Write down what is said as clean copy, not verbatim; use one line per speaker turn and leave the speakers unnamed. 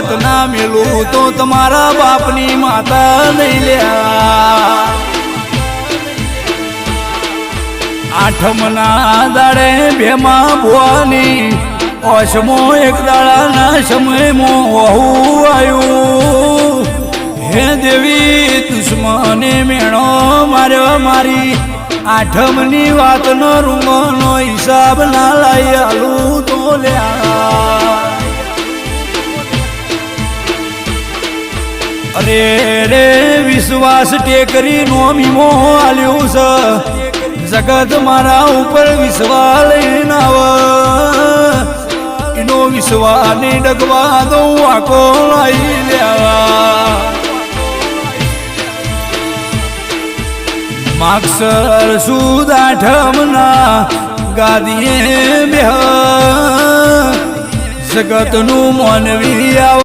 વાત ના મેલું તો તમારા બાપની માતા નહીં લ્યા આઠમના દાડે ભેમા ભુવાની ઓશમો એક દાડાના સમયમાં વહુ આવ્યું હે દેવી દુશ્મને મેણો માર્યો મારી આઠમની વાતનો રૂંગોનો હિસાબ ના લાઈ આલું તો લ્યા અરે રે વિશ્વાસ ટેકરી નો મીમો આલ્યું છે જગત મારા ઉપર વિશ્વાસ લઈને આવે એનો વિશ્વાસ ને ડગવા દઉં આખો લઈ લેવા માક્ષર સુદ આઠમના ગાદીએ બેહ જગતનું માનવી